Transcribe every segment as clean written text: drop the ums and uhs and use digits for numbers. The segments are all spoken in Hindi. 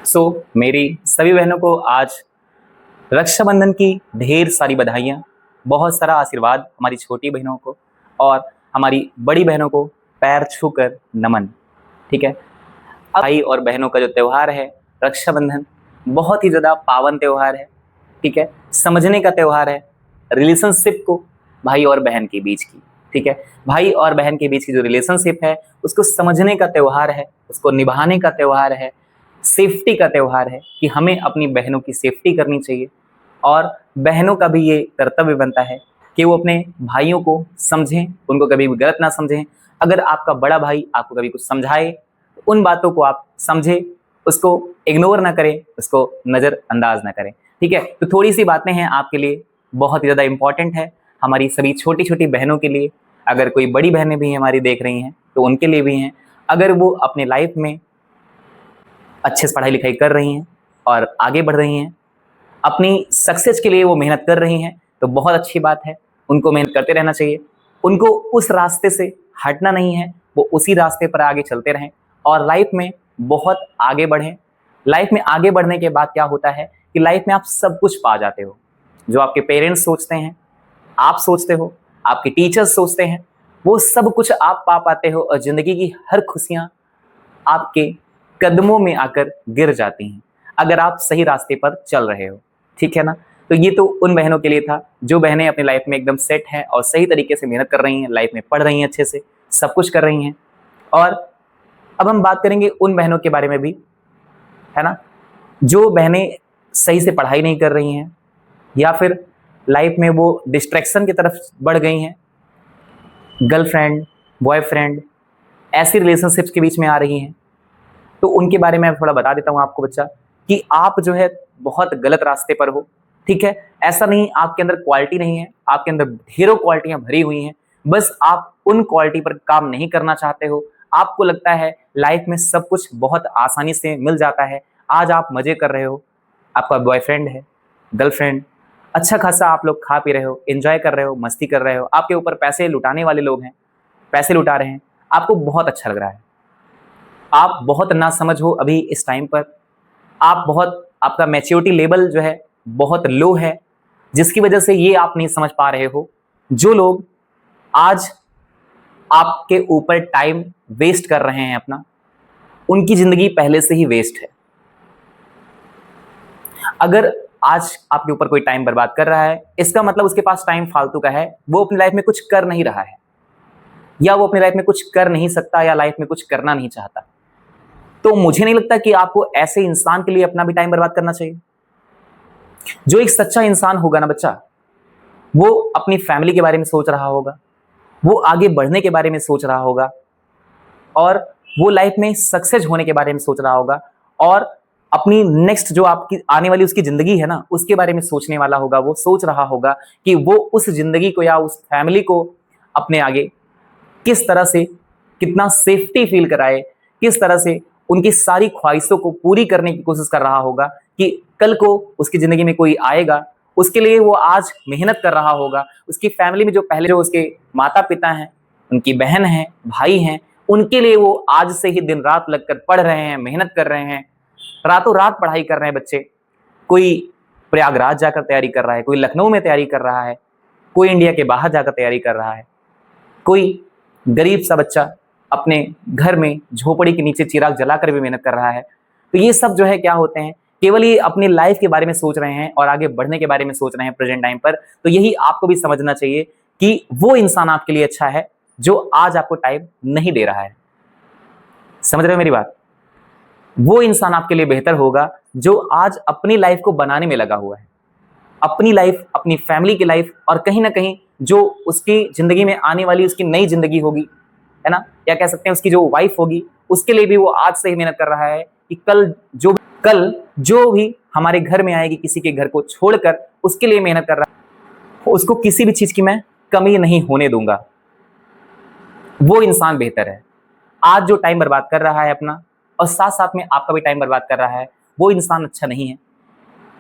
मेरी सभी बहनों को आज रक्षाबंधन की ढेर सारी बधाइयाँ, बहुत सारा आशीर्वाद हमारी छोटी बहनों को और हमारी बड़ी बहनों को पैर छूकर नमन। ठीक है? भाई और बहनों का जो त्योहार है रक्षाबंधन, बहुत ही ज़्यादा पावन त्योहार है। ठीक है? समझने का त्योहार है, रिलेशनशिप को भाई और बहन के बीच की। ठीक है? भाई और बहन के बीच की जो रिलेशनशिप है उसको समझने का त्योहार है, उसको निभाने का त्योहार है, सेफ्टी का त्योहार है कि हमें अपनी बहनों की सेफ्टी करनी चाहिए और बहनों का भी ये कर्तव्य बनता है कि वो अपने भाइयों को समझें, उनको कभी भी गलत ना समझें। अगर आपका बड़ा भाई आपको कभी कुछ समझाए तो उन बातों को आप समझें, उसको इग्नोर ना करें, उसको नज़रअंदाज ना करें। ठीक है? तो थोड़ी सी बातें हैं आपके लिए, बहुत ही ज़्यादा इंपॉर्टेंट है हमारी सभी छोटी छोटी बहनों के लिए। अगर कोई बड़ी बहनें भी हमारी देख रही हैं तो उनके लिए भी हैं। अगर वो अपने लाइफ में अच्छे से पढ़ाई लिखाई कर रही हैं और आगे बढ़ रही हैं, अपनी सक्सेस के लिए वो मेहनत कर रही हैं, तो बहुत अच्छी बात है, उनको मेहनत करते रहना चाहिए। उनको उस रास्ते से हटना नहीं है, वो उसी रास्ते पर आगे चलते रहें और लाइफ में बहुत आगे बढ़ें। लाइफ में आगे बढ़ने के बाद क्या होता है कि लाइफ में आप सब कुछ पा जाते हो। जो आपके पेरेंट्स सोचते हैं, आप सोचते हो, आपके टीचर्स सोचते हैं, वो सब कुछ आप पा पाते हो और ज़िंदगी की हर खुशियाँ आपके कदमों में आकर गिर जाती हैं, अगर आप सही रास्ते पर चल रहे हो। ठीक है ना? तो ये तो उन बहनों के लिए था जो बहनें अपनी लाइफ में एकदम सेट हैं और सही तरीके से मेहनत कर रही हैं, लाइफ में पढ़ रही हैं, अच्छे से सब कुछ कर रही हैं। और अब हम बात करेंगे उन बहनों के बारे में भी, है ना, जो बहनें सही से पढ़ाई नहीं कर रही हैं या फिर लाइफ में वो डिस्ट्रैक्शन की तरफ बढ़ गई हैं, गर्लफ्रेंड, बॉयफ्रेंड, ऐसी रिलेशनशिप्स के बीच में आ रही हैं। तो उनके बारे में थोड़ा बता देता हूँ आपको बच्चा, कि आप जो है बहुत गलत रास्ते पर हो। ठीक है? ऐसा नहीं आपके अंदर क्वालिटी नहीं है, आपके अंदर ढेरों क्वालिटियां भरी हुई हैं, बस आप उन क्वालिटी पर काम नहीं करना चाहते हो। आपको लगता है लाइफ में सब कुछ बहुत आसानी से मिल जाता है, आज आप मजे कर रहे हो, आपका बॉयफ्रेंड है, गर्लफ्रेंड, अच्छा खासा आप लोग खा पी रहे हो, एंजॉय कर रहे हो, मस्ती कर रहे हो, आपके ऊपर पैसे लुटाने वाले लोग हैं, पैसे लुटा रहे हैं, आपको बहुत अच्छा लग रहा है। आप बहुत नासमझ हो अभी इस टाइम पर, आप बहुत, आपका मैच्योरिटी लेवल जो है बहुत लो है, जिसकी वजह से ये आप नहीं समझ पा रहे हो। जो लोग आज आपके ऊपर टाइम वेस्ट कर रहे हैं अपना, उनकी जिंदगी पहले से ही वेस्ट है। अगर आज आपके ऊपर कोई टाइम बर्बाद कर रहा है, इसका मतलब उसके पास टाइम फालतू का है, वो अपनी लाइफ में कुछ कर नहीं रहा है, या वो अपनी लाइफ में कुछ कर नहीं सकता, या लाइफ में कुछ करना नहीं चाहता। तो मुझे नहीं लगता कि आपको ऐसे इंसान के लिए अपना भी टाइम बर्बाद करना चाहिए। जो एक सच्चा इंसान होगा ना बच्चा, वो अपनी फैमिली के बारे में सोच रहा होगा, वो आगे बढ़ने के बारे में सोच रहा होगा, और वो लाइफ में सक्सेस होने के बारे में सोच रहा होगा, और अपनी नेक्स्ट जो आपकी आने वाली उसकी जिंदगी है ना, उसके बारे में सोचने वाला होगा। वो सोच रहा होगा कि वो उस जिंदगी को या उस फैमिली को अपने आगे किस तरह से, कितना सेफ्टी फील कराए, किस तरह से उनकी सारी ख्वाहिशों को पूरी करने की कोशिश कर रहा होगा कि कल को उसकी जिंदगी में कोई आएगा, उसके लिए वो आज मेहनत कर रहा होगा। उसकी फैमिली में जो पहले जो उसके माता पिता हैं, उनकी बहन है, भाई हैं, उनके लिए वो आज से ही दिन रात लगकर पढ़ रहे हैं, मेहनत कर रहे हैं, रातों रात पढ़ाई कर रहे हैं बच्चे। कोई प्रयागराज जाकर तैयारी कर रहा है, कोई लखनऊ में तैयारी कर रहा है, कोई इंडिया के बाहर जाकर तैयारी कर रहा है, कोई गरीब सा बच्चा अपने घर में झोपड़ी के नीचे चिराग जलाकर भी मेहनत कर रहा है। तो ये सब जो है क्या होते हैं, केवल ये अपनी लाइफ के बारे में सोच रहे हैं और आगे बढ़ने के बारे में सोच रहे हैं प्रेजेंट टाइम पर। तो यही आपको भी समझना चाहिए कि वो इंसान आपके लिए अच्छा है जो आज आपको टाइम नहीं दे रहा है। समझ रहे हो मेरी बात? वो इंसान आपके लिए बेहतर होगा जो आज अपनी लाइफ को बनाने में लगा हुआ है, अपनी लाइफ, अपनी फैमिली की लाइफ, और कहीं ना कहीं जो उसकी जिंदगी में आने वाली उसकी नई जिंदगी होगी, है ना, या कह सकते हैं उसकी जो वाइफ होगी, उसके लिए भी वो आज से ही मेहनत कर रहा है कि कल जो भी हमारे घर में आएगी, किसी के घर को छोड़कर, उसके लिए मेहनत कर रहा है। उसको किसी भी चीज की मैं कमी नहीं होने दूंगा। वो इंसान बेहतर है। आज जो टाइम बर्बाद कर रहा है अपना, और साथ साथ में आपका भी टाइम बर्बाद कर रहा है, वो इंसान अच्छा नहीं है।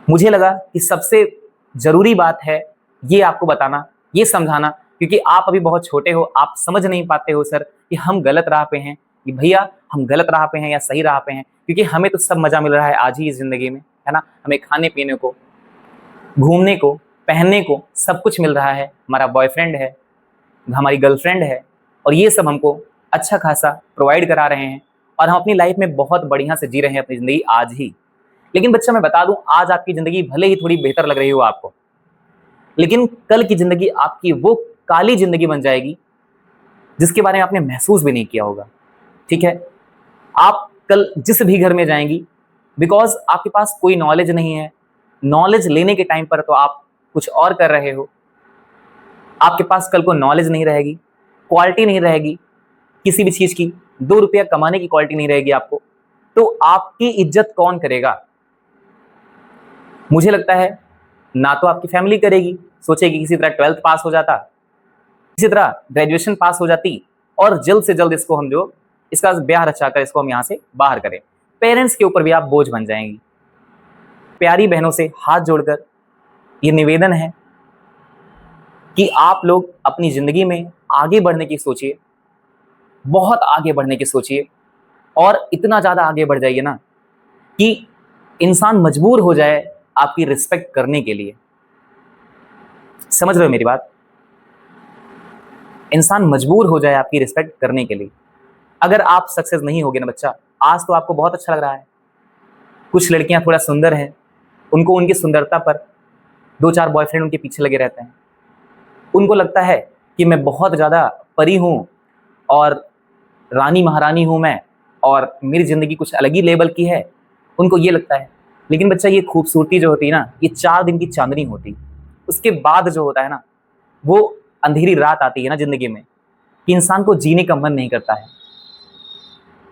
मुझे लगा कि सबसे जरूरी बात है ये आपको बताना, ये समझाना, क्योंकि आप अभी बहुत छोटे हो, आप समझ नहीं पाते हो सर कि हम गलत राह पे हैं कि भैया हम गलत राह पे हैं या सही राह पे हैं, क्योंकि हमें तो सब मजा मिल रहा है आज ही इस जिंदगी में, है ना। हमें खाने पीने को, घूमने को, पहनने को सब कुछ मिल रहा है, हमारा बॉयफ्रेंड है, हमारी गर्लफ्रेंड है, और ये सब हमको अच्छा खासा प्रोवाइड करा रहे हैं, और हम अपनी लाइफ में बहुत बढ़िया से जी रहे हैं अपनी ज़िंदगी आज ही। लेकिन बच्चा मैं बता दूं, आज आपकी ज़िंदगी भले ही थोड़ी बेहतर लग रही हो आपको, लेकिन कल की ज़िंदगी आपकी वो काली ज़िंदगी बन जाएगी जिसके बारे में आपने महसूस भी नहीं किया होगा। ठीक है, आप कल जिस भी घर में जाएंगी, बिकॉज आपके पास कोई नॉलेज नहीं है, नॉलेज लेने के टाइम पर तो आप कुछ और कर रहे हो, आपके पास कल को नॉलेज नहीं रहेगी, क्वालिटी नहीं रहेगी किसी भी चीज की, 2 रुपया कमाने की क्वालिटी नहीं रहेगी आपको, तो आपकी इज्जत कौन करेगा? मुझे लगता है ना तो आपकी फैमिली करेगी, सोचेगी किसी तरह 12th पास हो जाता, किसी तरह ग्रेजुएशन पास हो जाती, और जल्द से जल्द इसको हम जो इसका ब्याह रचाकर इसको हम यहाँ से बाहर करें। पेरेंट्स के ऊपर भी आप बोझ बन जाएंगी। प्यारी बहनों से हाथ जोड़कर ये निवेदन है कि आप लोग अपनी जिंदगी में आगे बढ़ने की सोचिए, बहुत आगे बढ़ने की सोचिए, और इतना ज्यादा आगे बढ़ जाइए ना कि इंसान मजबूर हो जाए आपकी रिस्पेक्ट करने के लिए। समझ रहे हो मेरी बात? इंसान मजबूर हो जाए आपकी रिस्पेक्ट करने के लिए। अगर आप सक्सेस नहीं होगे ना बच्चा, आज तो आपको बहुत अच्छा लग रहा है, कुछ लड़कियां थोड़ा सुंदर हैं, उनको उनकी सुंदरता पर 2-4 बॉयफ्रेंड उनके पीछे लगे रहते हैं, उनको लगता है कि मैं बहुत ज़्यादा परी हूँ और रानी महारानी हूँ मैं, और मेरी ज़िंदगी कुछ अलग ही लेवल की है, उनको ये लगता है। लेकिन बच्चा, ये खूबसूरती जो होती है ना, ये 4 दिन की चांदनी होती है। उसके बाद जो होता है ना, वो अंधेरी रात आती है ना ज़िंदगी में, कि इंसान को जीने का मन नहीं करता है,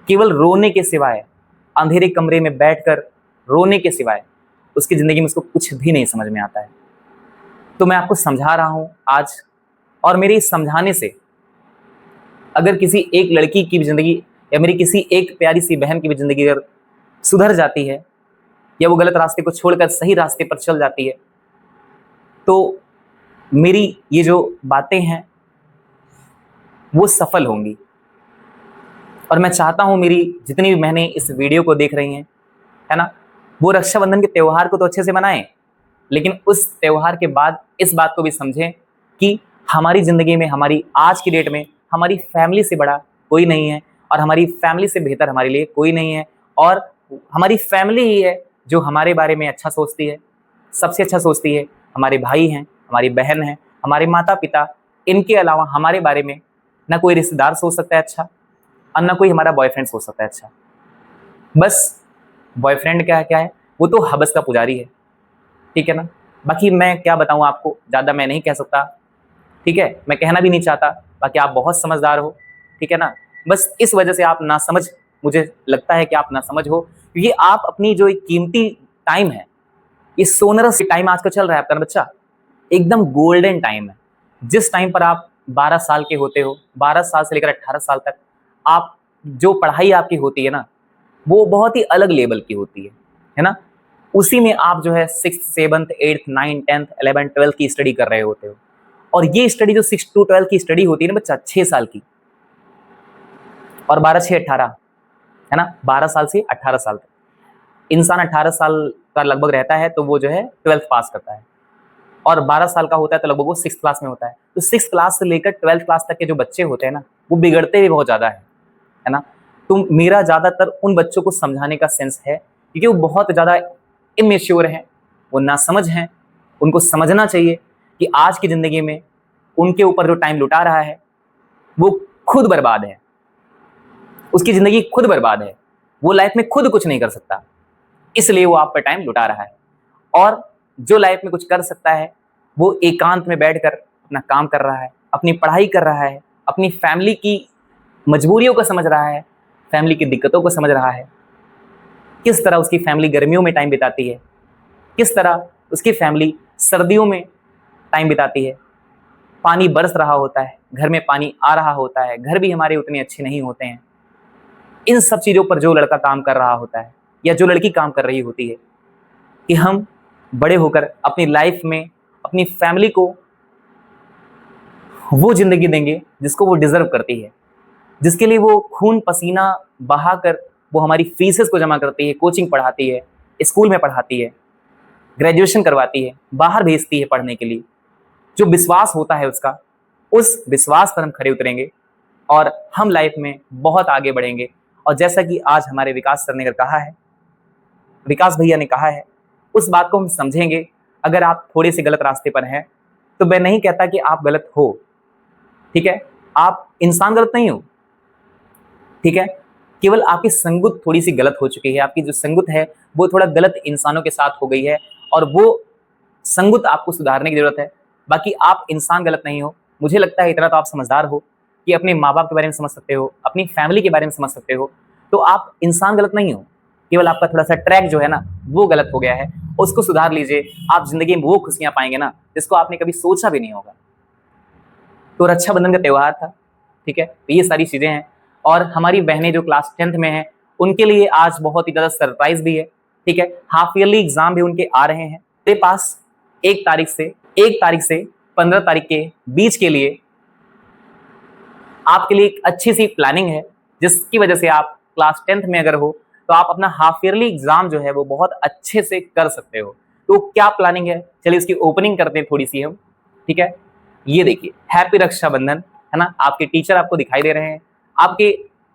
केवल रोने के सिवाय, अंधेरे कमरे में बैठकर रोने के सिवाय उसकी ज़िंदगी में उसको कुछ भी नहीं समझ में आता है। तो मैं आपको समझा रहा हूँ आज, और मेरे इस समझाने से अगर किसी एक लड़की की भी ज़िंदगी, या मेरी किसी एक प्यारी सी बहन की भी ज़िंदगी अगर सुधर जाती है, या वो गलत रास्ते को छोड़कर सही रास्ते पर चल जाती है, तो मेरी ये जो बातें हैं वो सफल होंगी। और मैं चाहता हूँ मेरी जितनी भी बहनें इस वीडियो को देख रही हैं, है ना, वो रक्षाबंधन के त्यौहार को तो अच्छे से मनाएं, लेकिन उस त्यौहार के बाद इस बात को भी समझें कि हमारी ज़िंदगी में, हमारी आज की डेट में, हमारी फैमिली से बड़ा कोई नहीं है, और हमारी फैमिली से बेहतर हमारे लिए कोई नहीं है, और हमारी फैमिली ही है जो हमारे बारे में अच्छा सोचती है, सबसे अच्छा सोचती है। हमारे भाई हैं, हमारी बहन हैं, हमारे माता पिता, इनके अलावा हमारे बारे में ना कोई रिश्तेदार सोच सकता है अच्छा, और ना कोई हमारा बॉयफ्रेंड सोच सकता है अच्छा। बस बॉयफ्रेंड क्या है, वो तो हवस का पुजारी है, ठीक है ना। बाकी मैं क्या बताऊँ आपको, ज़्यादा मैं नहीं कह सकता, ठीक है, मैं कहना भी नहीं चाहता। बाकी आप बहुत समझदार हो, ठीक है ना। बस इस वजह से आप ना समझ, मुझे लगता है कि आप ना समझ हो, क्योंकि आप अपनी जो एक कीमती टाइम है, ये सोनरस टाइम आज का चल रहा है आपका ना बच्चा, एकदम गोल्डन टाइम है। जिस टाइम पर आप 12 साल के होते हो, 12 साल से लेकर 18 साल तक, आप जो पढ़ाई आपकी होती है ना, वो बहुत ही अलग लेवल की होती है ना। उसी में आप जो है 6th 7th 8th 9th 10th 11th 12th की स्टडी कर रहे होते हो, और ये स्टडी जो 6 to 12 की स्टडी होती है ना बच्चा, 6 साल की, और 12 6 18, है ना, 12 साल से 18 साल तक इंसान 18 साल का लगभग रहता है, तो वो जो है 12th पास करता है, और 12 साल का होता है तो लगभग वो 6th क्लास में होता है। तो 6th क्लास से लेकर 12th क्लास तक के जो बच्चे होते हैं ना, वो बिगड़ते भी बहुत ज़्यादा है ना। तो मेरा ज़्यादातर उन बच्चों को समझाने का सेंस है, क्योंकि वो बहुत ज़्यादा इमेच्योर हैं, वो नासमझ हैं। उनको समझना चाहिए कि आज की ज़िंदगी में उनके ऊपर जो टाइम लुटा रहा है वो खुद बर्बाद है, उसकी ज़िंदगी खुद बर्बाद है, वो लाइफ में खुद कुछ नहीं कर सकता, इसलिए वो आप पर टाइम लुटा रहा है। और जो लाइफ में कुछ कर सकता है, वो एकांत में बैठकर अपना काम कर रहा है, अपनी पढ़ाई कर रहा है, अपनी फैमिली की मजबूरियों को समझ रहा है, फैमिली की दिक्कतों को समझ रहा है, किस तरह उसकी फैमिली गर्मियों में टाइम बिताती है, किस तरह उसकी फैमिली सर्दियों में टाइम बिताती है। पानी बरस रहा होता है, घर में पानी आ रहा होता है, घर भी हमारे उतने अच्छे नहीं होते हैं। इन सब चीज़ों पर जो लड़का काम कर रहा होता है, या जो लड़की काम कर रही होती है, कि हम बड़े होकर अपनी लाइफ में अपनी फैमिली को वो ज़िंदगी देंगे जिसको वो डिज़र्व करती है। जिसके लिए वो खून पसीना बहाकर वो हमारी फीसेस को जमा करती है, कोचिंग पढ़ाती है, स्कूल में पढ़ाती है, ग्रेजुएशन करवाती है, बाहर भेजती है पढ़ने के लिए। जो विश्वास होता है उसका, उस विश्वास पर हम खड़े उतरेंगे और हम लाइफ में बहुत आगे बढ़ेंगे। और जैसा कि आज हमारे विकास सर ने कहा है, विकास भैया ने कहा है, उस बात को हम समझेंगे। अगर आप थोड़े से गलत रास्ते पर हैं तो मैं नहीं कहता कि आप गलत हो, ठीक है, आप इंसान गलत नहीं हो, ठीक है, केवल आपकी संगत थोड़ी सी गलत हो चुकी है। आपकी जो संगत है वो थोड़ा गलत इंसानों के साथ हो गई है और वो संगत आपको सुधारने की जरूरत है। बाकी आप इंसान गलत नहीं हो। मुझे लगता है इतना तो आप समझदार हो कि अपने माँ बाप के बारे में समझ सकते हो, अपनी फैमिली के बारे में समझ सकते हो, तो आप इंसान गलत नहीं हो। केवल आपका थोड़ा सा ट्रैक जो है ना वो गलत हो गया है, उसको सुधार लीजिए। आप जिंदगी में वो खुशियां पाएंगे ना जिसको आपने कभी सोचा भी नहीं होगा। तो रक्षाबंधन का त्यौहार था, ठीक है, तो ये सारी चीजें हैं। और हमारी बहनें जो क्लास 10th में हैं उनके लिए आज बहुत ही ज्यादा सरप्राइज भी है, ठीक है। हाफ ईयरली एग्जाम भी उनके आ रहे हैं। मेरे पास 1 तारीख से 15 तारीख के बीच के लिए आपके लिए एक अच्छी सी प्लानिंग है, जिसकी वजह से आप क्लास 10th में अगर हो तो आप अपना हाफ ईयरली एग्जाम जो है वो बहुत अच्छे से कर सकते हो। तो क्या प्लानिंग है, चलिए इसकी ओपनिंग करते हैं थोड़ी सी हम, ठीक है। ये देखिए, हैप्पी रक्षाबंधन, है ना। आपके टीचर आपको दिखाई दे रहे हैं, आपके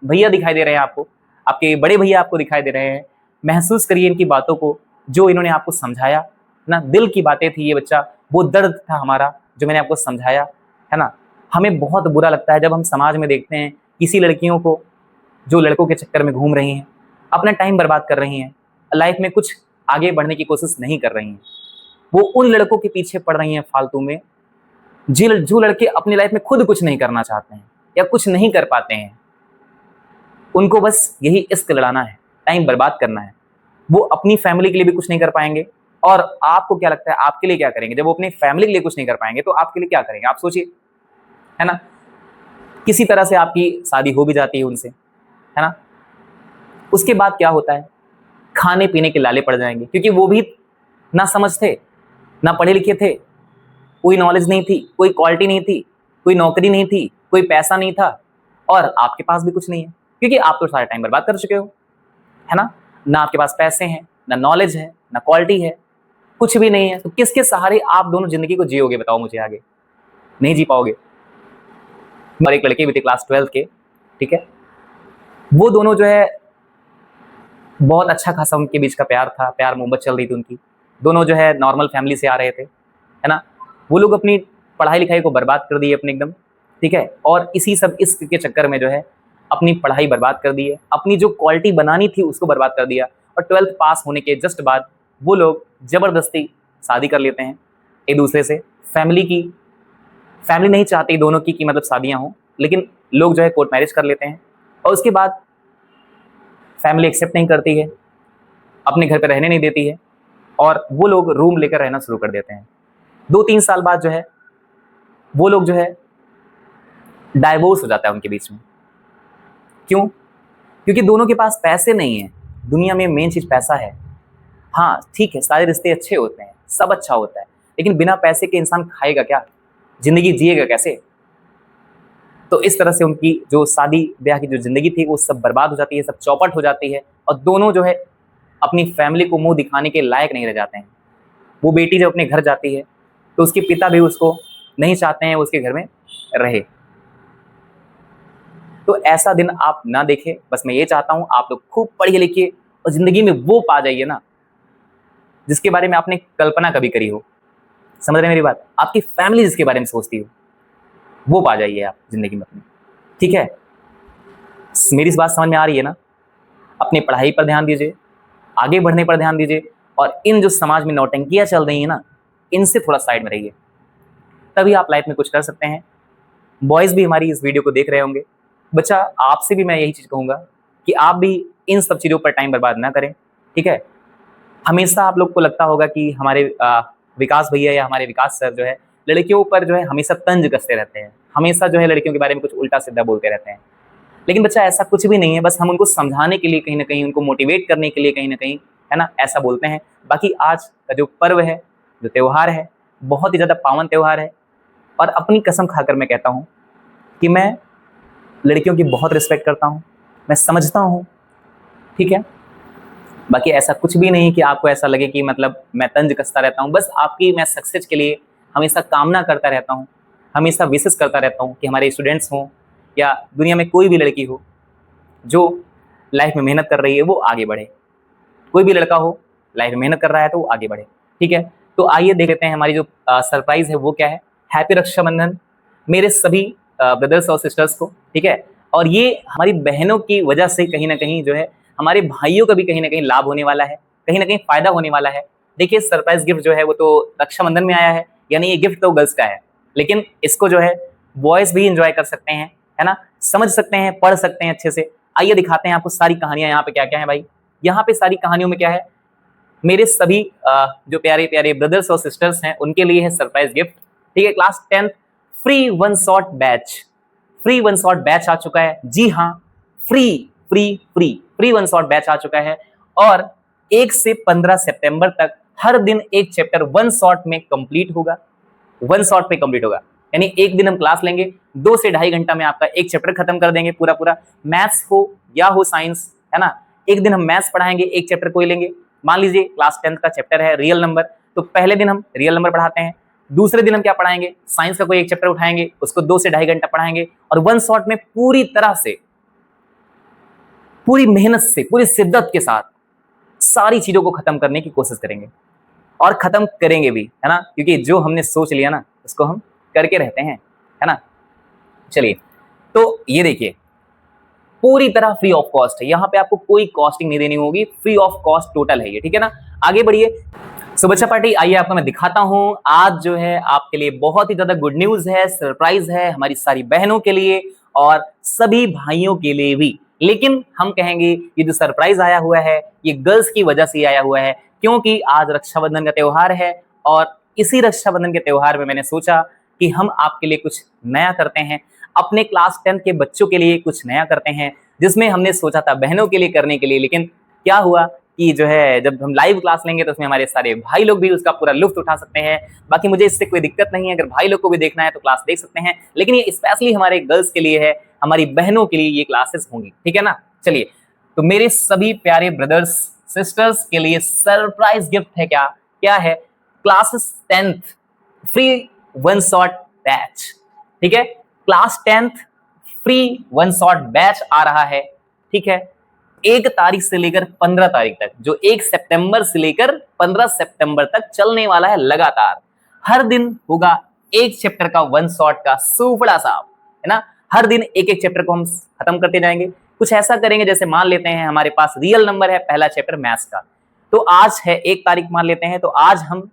भैया दिखाई दे रहे हैं, आपके बड़े भैया आपको दिखाई दे रहे हैं। महसूस करिए इनकी बातों को, जो इन्होंने आपको समझाया ना, दिल की बातें थी ये बच्चा, वो दर्द था हमारा जो मैंने आपको समझाया, है ना। हमें बहुत बुरा लगता है जब हम समाज में देखते हैं किसी लड़कियों को जो लड़कों के चक्कर में घूम रही हैं, अपना टाइम बर्बाद कर रही हैं, लाइफ में कुछ आगे बढ़ने की कोशिश नहीं कर रही हैं। वो उन लड़कों के पीछे पड़ रही हैं फालतू में, जो लड़के अपनी लाइफ में खुद कुछ नहीं करना चाहते हैं या कुछ नहीं कर पाते हैं। उनको बस यही इश्क लड़ाना है, टाइम बर्बाद करना है। वो अपनी फैमिली के लिए भी कुछ नहीं कर पाएंगे। और आपको क्या लगता है आपके लिए क्या करेंगे? जब वो अपनी फैमिली के लिए कुछ नहीं कर पाएंगे तो आपके लिए क्या करेंगे? आप सोचिए, है ना। किसी तरह से आपकी शादी हो भी जाती है उनसे, है ना। उसके बाद क्या होता है, खाने पीने के लाले पड़ जाएंगे, क्योंकि वो भी ना समझ थे, ना पढ़े लिखे थे, कोई नॉलेज नहीं थी, कोई क्वालिटी नहीं थी, कोई नौकरी नहीं थी, कोई पैसा नहीं था, और आपके पास भी कुछ नहीं है क्योंकि आप तो सारा टाइम बर्बाद कर चुके हो, है ना। ना आपके पास पैसे हैं, ना नॉलेज है, ना क्वालिटी है, कुछ भी नहीं है। तो किसके सहारे आप दोनों जिंदगी को जियोगे बताओ मुझे? आगे नहीं जी पाओगे। और एक लड़के भी थे क्लास 12 के, ठीक है, वो दोनों जो है बहुत अच्छा खासा उनके बीच का प्यार था, प्यार मोहब्बत चल रही थी उनकी। दोनों जो है नॉर्मल फैमिली से आ रहे थे, है ना। वो लोग अपनी पढ़ाई लिखाई को बर्बाद कर दिए अपने एकदम, ठीक है, और इसी सब इश्क के चक्कर में जो है अपनी पढ़ाई बर्बाद कर दी है, अपनी जो क्वालिटी बनानी थी उसको बर्बाद कर दिया। और 12th पास होने के जस्ट बाद वो लोग जबरदस्ती शादी कर लेते हैं एक दूसरे से। फैमिली नहीं चाहती दोनों की कि मतलब शादियां हों, लेकिन लोग जो है कोर्ट मैरिज कर लेते हैं। और उसके बाद फैमिली एक्सेप्ट नहीं करती है, अपने घर पर रहने नहीं देती है, और वो लोग रूम लेकर रहना शुरू कर देते हैं। 2-3 साल बाद जो है वो लोग जो है डाइवोर्स हो जाता है उनके बीच में। क्यों? क्योंकि दोनों के पास पैसे नहीं है। दुनिया में मेन चीज पैसा है। हाँ ठीक है, सारे रिश्ते अच्छे होते हैं, सब अच्छा होता है, लेकिन बिना पैसे के इंसान खाएगा क्या, जिंदगी जिएगा कैसे? तो इस तरह से उनकी जो शादी ब्याह की जो जिंदगी थी वो सब बर्बाद हो जाती है, सब चौपट हो जाती है, और दोनों जो है अपनी फैमिली को मुंह दिखाने के लायक नहीं रह जाते हैं। वो बेटी जब अपने घर जाती है तो उसके पिता भी उसको नहीं चाहते हैं उसके घर में रहे। तो ऐसा दिन आप ना देखें, बस मैं ये चाहता हूं आप लोग खूब पढ़िए लिखिए और जिंदगी में वो पा जाइए ना जिसके बारे में आपने कल्पना कभी करी हो। समझ रहे हैं मेरी बात? आपकी फैमिली जिसके बारे में सोचती हो वो पा जाइए आप जिंदगी में अपनी, ठीक है। मेरी इस बात समझ में आ रही है ना? अपनी पढ़ाई पर ध्यान दीजिए, आगे बढ़ने पर ध्यान दीजिए, और इन जो समाज में नौटंकियां चल रही है ना, इनसे थोड़ा साइड में रहिए, तभी आप लाइफ में कुछ कर सकते हैं। बॉयज भी हमारी इस वीडियो को देख रहे होंगे। बच्चा, आपसे भी मैं यही चीज कहूंगा कि आप भी इन सब चीजों पर टाइम बर्बाद ना करें, ठीक है। हमेशा आप लोग को लगता होगा कि हमारे विकास भैया या हमारे विकास सर जो है लड़कियों पर जो है हमेशा तंज कसते रहते हैं, हमेशा जो है लड़कियों के बारे में कुछ उल्टा सीधा बोलते रहते हैं। लेकिन बच्चा ऐसा कुछ भी नहीं है, बस हम उनको समझाने के लिए कहीं ना कहीं, उनको मोटिवेट करने के लिए कहीं ना कहीं, है ना, ऐसा बोलते हैं। बाकी आज का जो पर्व है, जो त्यौहार है, बहुत ही ज्यादा पावन त्यौहार है। और अपनी कसम खाकर मैं कहता हूँ कि मैं लड़कियों की बहुत रिस्पेक्ट करता हूँ, मैं समझता हूँ, ठीक है। बाकी ऐसा कुछ भी नहीं कि आपको ऐसा लगे कि मतलब मैं तंज कसता रहता हूँ, बस आपकी मैं सक्सेस के लिए हमेशा कामना करता रहता हूँ, हमेशा विशेष करता रहता हूँ कि हमारे स्टूडेंट्स हों या दुनिया में कोई भी लड़की हो जो लाइफ में मेहनत कर रही है वो आगे बढ़े, कोई भी लड़का हो लाइफ में मेहनत कर रहा है तो वो आगे बढ़े, ठीक है। तो आइए देख लेते हैं हमारी जो सरप्राइज है वो क्या है। हैप्पी रक्षाबंधन मेरे सभी ब्रदर्स और सिस्टर्स को, ठीक है। और ये हमारी बहनों की वजह से कहीं ना कहीं जो है हमारे भाइयों का भी कहीं ना कहीं लाभ होने वाला है, कहीं ना कहीं फायदा होने वाला है। देखिए सरप्राइज गिफ्ट जो है वो तो रक्षाबंधन में आया है, यानी ये गिफ्ट तो गर्ल्स का है, लेकिन इसको जो है बॉयज भी इंजॉय कर सकते हैं, है ना, समझ सकते हैं, पढ़ सकते हैं अच्छे से। आइए दिखाते हैं आपको सारी कहानियां यहाँ पे क्या क्या है भाई। यहाँ पे सारी कहानियों में क्या है, मेरे सभी जो प्यारे प्यारे ब्रदर्स और सिस्टर्स हैं उनके लिए है सरप्राइज गिफ्ट, ठीक है। Class 10 free one shot batch, free one shot batch आ चुका है, जी हाँ, free free free free one shot batch आ चुका है। और 1 से 15 सितंबर तक हर दिन एक चैप्टर वन शॉट में कंप्लीट होगा, वन शॉट पे कंप्लीट होगा, यानी एक दिन हम क्लास लेंगे 2 से 2.5 घंटा में आपका एक चैप्टर खत्म कर देंगे पूरा पूरा, मैथ्स हो या हो साइंस, है ना। एक दिन हम मैथ्स पढ़ाएंगे, एक चैप्टर कोई लेंगे, मान लीजिए क्लास 10 का चैप्टर है रियल नंबर, तो पहले दिन हम रियल नंबर पढ़ाते हैं, दूसरे दिन हम क्या पढ़ाएंगे, साइंस का कोई एक चैप्टर उठाएंगे, उसको 2 से 2.5 घंटा पढ़ाएंगे और वन शॉट में पूरी तरह से, पूरी मेहनत से, पूरी शिद्दत के साथ सारी चीजों को खत्म करने की कोशिश करेंगे और खत्म करेंगे भी, है ना, क्योंकि जो हमने सोच लिया ना उसको हम करके रहते हैं, है ना। चलिए तो ये देखिए पूरी तरह फ्री ऑफ कॉस्ट है, यहाँ पे आपको कोई कॉस्टिंग नहीं देनी होगी, फ्री ऑफ कॉस्ट टोटल है ये, ठीक है ना। आगे बढ़िए। सो बच्चा पार्टी आइए आपको मैं दिखाता हूँ आज जो है आपके लिए बहुत ही ज्यादा गुड न्यूज है, सरप्राइज है हमारी सारी बहनों के लिए और सभी भाइयों के लिए भी। लेकिन हम कहेंगे ये जो सरप्राइज आया हुआ है ये गर्ल्स की वजह से आया हुआ है, क्योंकि आज रक्षाबंधन का त्योहार है और इसी रक्षाबंधन के त्योहार में मैंने सोचा कि हम आपके लिए कुछ नया करते हैं, अपने क्लास 10 के बच्चों के लिए कुछ नया करते हैं, जिसमें हमने सोचा था बहनों के लिए करने के लिए, लेकिन क्या हुआ कि जो है जब हम लाइव क्लास लेंगे तो उसमें हमारे सारे भाई लोग भी उसका पूरा लुत्फ उठा सकते हैं। बाकी मुझे इससे कोई दिक्कत नहीं है, अगर भाई लोग को भी देखना है तो क्लास देख सकते हैं, लेकिन ये स्पेशली हमारे गर्ल्स के लिए है, हमारी बहनों के लिए ये क्लासेस होंगी, ठीक है ना। चलिए तो मेरे सभी प्यारे ब्रदर्स सिस्टर्स के लिए सरप्राइज गिफ्ट है, क्या क्या है, classes 10th free one shot batch, ठीक है। Class 10th free one shot batch आ रहा है, ठीक है। 1 तारीख से लेकर 15 तारीख तक, जो 1 सितंबर से लेकर 15 सितंबर तक चलने वाला है लगातार। हर दिन होगा एक चैप्टर का वन शॉट का सुपड़ा साहब, है ना। हर दिन एक एक चैप्टर को हम खत्म करते जाएंगे। कुछ ऐसा करेंगे जैसे मान लेते हैं हमारे पास रियल नंबर है पहला चैप्टर मैथ्स का, तो आज है 1 तारीख मान लेते हैं, तो आज हम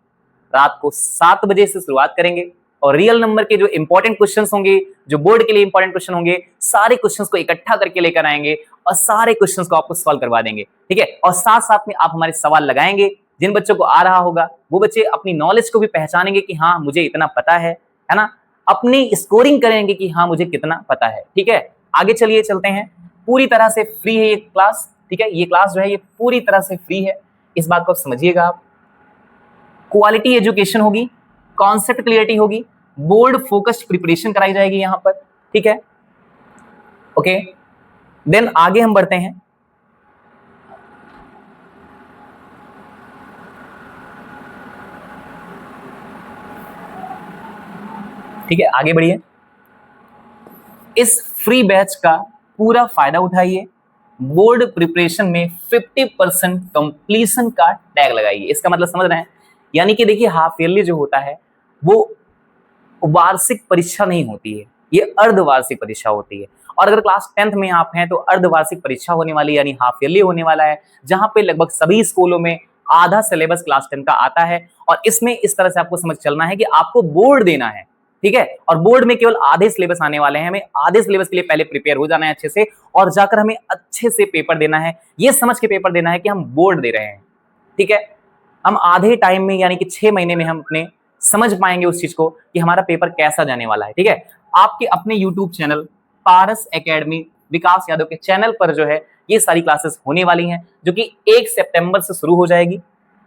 रात को 7 बजे से शुरुआत करेंगे और रियल नंबर के जो इंपॉर्टेंट क्वेश्चंस होंगे, जो बोर्ड के लिए इंपॉर्टेंट क्वेश्चन होंगे, सारे क्वेश्चंस को इकट्ठा करके लेकर आएंगे और सारे क्वेश्चंस को आपको सॉल्व करवा देंगे, ठीक है। और साथ साथ में आप हमारे सवाल लगाएंगे, जिन बच्चों को आ रहा होगा वो बच्चे अपनी नॉलेज को भी पहचानेंगे कि हाँ मुझे इतना पता है ना, अपनी स्कोरिंग करेंगे कि हाँ मुझे कितना पता है, ठीक है। आगे चलिए चलते हैं। पूरी तरह से फ्री है ये क्लास, ठीक है। ये क्लास जो है ये पूरी तरह से फ्री है, इस बात को समझिएगा आप। क्वालिटी एजुकेशन होगी, कॉन्सेप्ट क्लियरिटी होगी, बोर्ड फोकस्ड प्रिपरेशन कराई जाएगी यहां पर, ठीक है। ओके देन आगे हम बढ़ते हैं। ठीक है आगे बढ़िए। इस फ्री बैच का पूरा फायदा उठाइए, बोर्ड प्रिपरेशन में 50% कंप्लीशन का टैग लगाइए। इसका मतलब समझ रहे हैं, यानी कि देखिए हाफ ईयरली जो होता है वो वार्षिक परीक्षा नहीं होती है, ये अर्धवार्षिक परीक्षा होती है। और अगर क्लास 10th में आप हैं तो अर्धवार्षिक परीक्षा होने वाली यानी हाफ ईयरली होने वाला है, जहां पे लगभग सभी स्कूलों में आधा सिलेबस क्लास 10 का आता है। और इसमें इस तरह से आपको समझ चलना है कि आपको बोर्ड देना है, ठीक है। और बोर्ड में केवल आधे सिलेबस आने वाले हैं, हमें आधे सिलेबस के लिए पहले प्रिपेयर हो जाना है अच्छे से और जाकर हमें अच्छे से पेपर देना है, ये समझ के पेपर देना है कि हम बोर्ड दे रहे हैं, ठीक है। हम आधे टाइम में यानी कि 6 महीने में हम अपने समझ पाएंगे उस चीज को कि हमारा पेपर कैसा जाने वाला है, ठीक है। आपके अपने यूट्यूब चैनल पारस एकेडमी विकास यादव के चैनल पर जो है ये सारी क्लासेस होने वाली हैं, जो कि 1 सितंबर से शुरू हो जाएगी,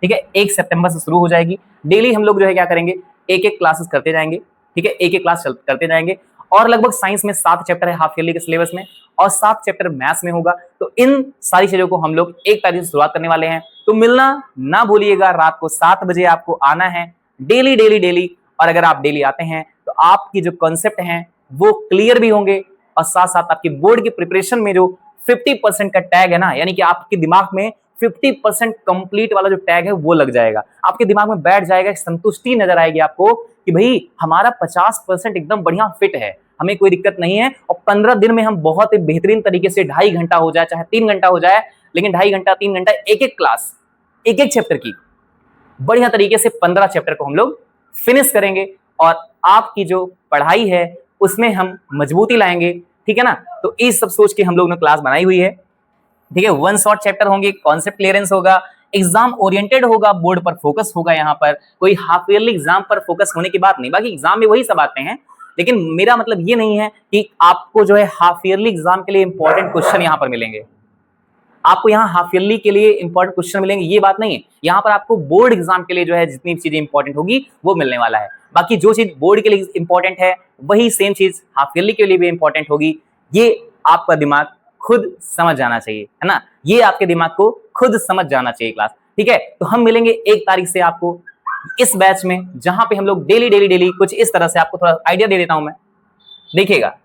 ठीक है। 1 सितंबर से शुरू हो जाएगी। डेली हम लोग जो है क्या करेंगे, एक एक क्लासेस करते जाएंगे, ठीक है, एक एक क्लास करते जाएंगे और लगभग साइंस में 7 चैप्टर है हाफ ईयरली के सिलेबस में, और 7 चैप्टर मैथ्स में होगा। तो इन सारी चीजों को हम लोग 1 तारीख से शुरुआत करने वाले हैं। तो मिलना ना भूलिएगा, रात को 7 बजे आपको आना है, डेली डेली डेली। और अगर आप डेली आते हैं तो आपकी जो कॉन्सेप्ट हैं वो क्लियर भी होंगे, और साथ साथ आपकी बोर्ड की प्रिपरेशन में जो 50% का टैग है ना, यानी कि आपके दिमाग में 50% कंप्लीट वाला जो टैग है वो लग जाएगा, आपके दिमाग में बैठ जाएगा, संतुष्टि नजर आएगी आपको कि भाई हमारा 50% एकदम बढ़िया फिट है, हमें कोई दिक्कत नहीं है। और 15 दिन में हम बहुत ही बेहतरीन तरीके से 2.5 घंटा हो जाए चाहे 3 घंटा हो जाए, लेकिन 2.5 घंटा 3 घंटा एक एक क्लास एक एक चैप्टर की बढ़िया तरीके से 15 चैप्टर को हम लोग फिनिश करेंगे, और आपकी जो पढ़ाई है उसमें हम मजबूती लाएंगे, ठीक है ना। तो इस सब सोच के हम लोग ने क्लास बनाई हुई है, ठीक है। 1 शॉर्ट चैप्टर होंगे, कॉन्सेप्ट क्लियरेंस होगा, एग्जाम ओरिएंटेड होगा, बोर्ड पर फोकस होगा, यहाँ पर कोई हाफ ईयरली एग्जाम पर फोकस होने की बात नहीं। बाकी एग्जाम में वही सब आते हैं, लेकिन मेरा मतलब ये नहीं है कि आपको जो है हाफ ईयरली एग्जाम के लिए इंपॉर्टेंट क्वेश्चन यहाँ पर मिलेंगे, आपको यहाँ हाफ ईयरली के लिए इंपॉर्टेंट क्वेश्चन मिलेंगे, ये बात नहीं है। यहाँ पर आपको बोर्ड एग्जाम के लिए जो है जितनी चीजें इंपॉर्टेंट होगी वो मिलने वाला है। बाकी जो चीज बोर्ड के लिए इंपॉर्टेंट है वही सेम चीज हाफ ईयरली के लिए भी इंपॉर्टेंट होगी। ये आपका दिमाग खुद समझ जाना चाहिए, है ना, ये आपके दिमाग को खुद समझ जाना चाहिए क्लास, ठीक है। तो हम मिलेंगे 1 तारीख से आपको इस बैच में, जहां पे हम लोग डेली डेली डेली कुछ इस तरह से, आपको थोड़ा आइडिया दे देता हूं मैं, देखिएगा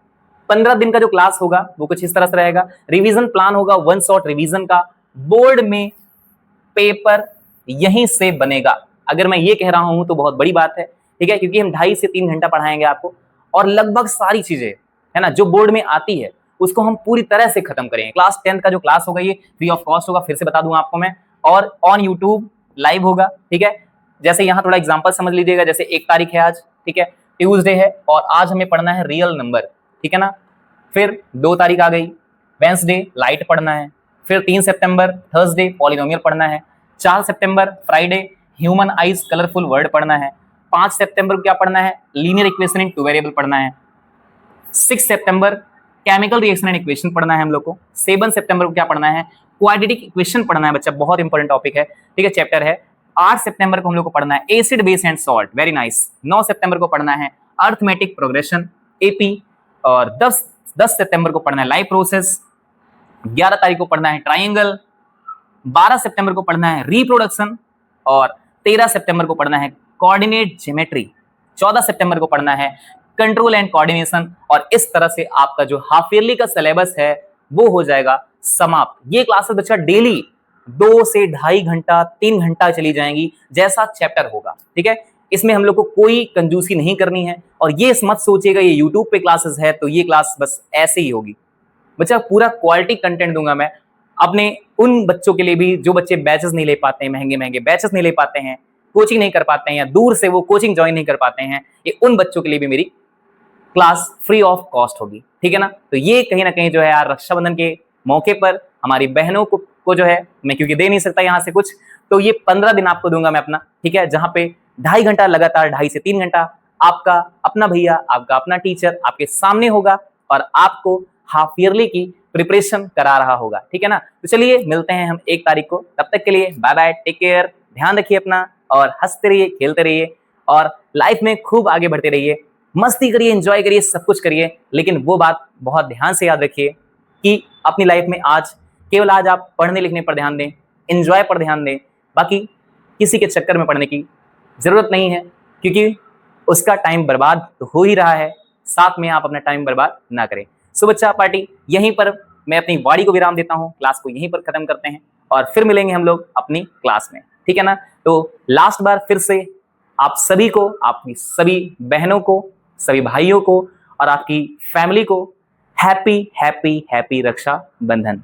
15 दिन का जो क्लास होगा वो कुछ इस तरह से रहेगा। रिवीजन प्लान होगा 1 शॉट रिवीजन का, बोर्ड में पेपर यहीं से बनेगा। अगर मैं ये कह रहा हूं तो बहुत बड़ी बात है, ठीक है, क्योंकि हम 2.5 से 3 घंटा पढ़ाएंगे आपको, और लगभग सारी चीजें है ना जो बोर्ड में आती है उसको हम पूरी तरह से खत्म करेंगे। क्लास 10 का जो क्लास होगा ये फ्री ऑफ कॉस्ट होगा, फिर से बता दूं आपको मैं, और ऑन यूट्यूब लाइव होगा, ठीक है। जैसे यहाँ थोड़ा एग्जांपल समझ लीजिएगा, जैसे 1 तारीख है आज, ठीक है, ट्यूसडे है, और आज हमें पढ़ना है रियल नंबर, ठीक है ना। फिर 2 तारीख आ गई, वेंसडे लाइट पढ़ना है। फिर 3 सितंबर थर्सडे पॉलिनोमियल पढ़ना है। 4 सितंबर Friday human eyes colourful world पढ़ना है। 5 सितंबर को क्या पढ़ना है, लीनियर इक्वेशन इन 2 वेरिएबल पढ़ना है। 6 सितंबर केमिकल रिएक्शन एंड इक्वेशन पढ़ना है हम लोग को। 7 सितंबर को क्या पढ़ना है, क्वाड्रेटिक इक्वेशन पढ़ना है बच्चा, बहुत इंपॉर्टेंट टॉपिक है, ठीक है, चैप्टर है। 8 सितंबर को हम लोग को पढ़ना है acid base and salt, very nice. 9 सितंबर को पढ़ना है अर्थमेटिक प्रोग्रेशन एपी, और 10 सितंबर को पढ़ना है लाइफ प्रोसेस। 11 तारीख को पढ़ना है ट्राइंगल। 12 सितंबर को पढ़ना है रिप्रोडक्शन, और 13 सितंबर को पढ़ना है कोऑर्डिनेट ज्योमेट्री। 14 सितंबर को पढ़ना है कंट्रोल एंड कोऑर्डिनेशन। और इस तरह से आपका जो हाफ ईयरली का सिलेबस है वो हो जाएगा समाप्त। ये क्लासेस बच्चा डेली 2 से 2.5 घंटा 3 घंटा चली जाएंगी, जैसा चैप्टर होगा, ठीक है। इसमें हम लोग को कोई कंजूसी नहीं करनी है, और ये मत सोचिएगा ये यूट्यूब पे क्लासेस है तो ये क्लास बस ऐसे ही होगी। बच्चा पूरा क्वालिटी कंटेंट दूंगा मैं अपने उन बच्चों के लिए भी जो बच्चे बैचेस नहीं ले पाते हैं, महंगे महंगे बैचेस नहीं ले पाते हैं, कोचिंग नहीं कर पाते हैं, या दूर से वो कोचिंग ज्वाइन नहीं कर पाते हैं, ये उन बच्चों के लिए भी मेरी क्लास फ्री ऑफ कॉस्ट होगी, ठीक है ना। तो ये कहीं ना कहीं जो है यार रक्षाबंधन के मौके पर हमारी बहनों को जो है, मैं क्योंकि दे नहीं सकता यहाँ से कुछ, तो ये 15 दिन आपको दूंगा मैं अपना, ठीक है, जहां पे 2.5 घंटा लगातार 2.5 से 3 घंटा आपका अपना भैया, आपका अपना टीचर आपके सामने होगा, और आपको हाफ ईयरली की प्रिपरेशन करा रहा होगा, ठीक है ना। तो चलिए मिलते हैं हम 1 तारीख को, तब तक के लिए बाय बाय, टेक केयर, ध्यान रखिए अपना, और हंसते रहिए, खेलते रहिए, और लाइफ में खूब आगे बढ़ते रहिए, मस्ती करिए, एंजॉय करिए, सब कुछ करिए, लेकिन वो बात बहुत ध्यान से याद रखिए कि अपनी लाइफ में केवल आज आप पढ़ने लिखने पर ध्यान दें, एंजॉय पर ध्यान दें, बाकी किसी के चक्कर में पढ़ने की जरूरत नहीं है, क्योंकि उसका टाइम बर्बाद तो हो ही रहा है, साथ में आप अपना टाइम बर्बाद ना करें। सो बच्चा पार्टी यहीं पर मैं अपनी वाणी को विराम देता हूं, क्लास को यहीं पर खत्म करते हैं, और फिर मिलेंगे हम लोग अपनी क्लास में, ठीक है ना। तो लास्ट बार फिर से आप सभी को, आपकी सभी बहनों को, सभी भाइयों को, और आपकी फैमिली को हैप्पी हैप्पी हैप्पी रक्षा बंधन।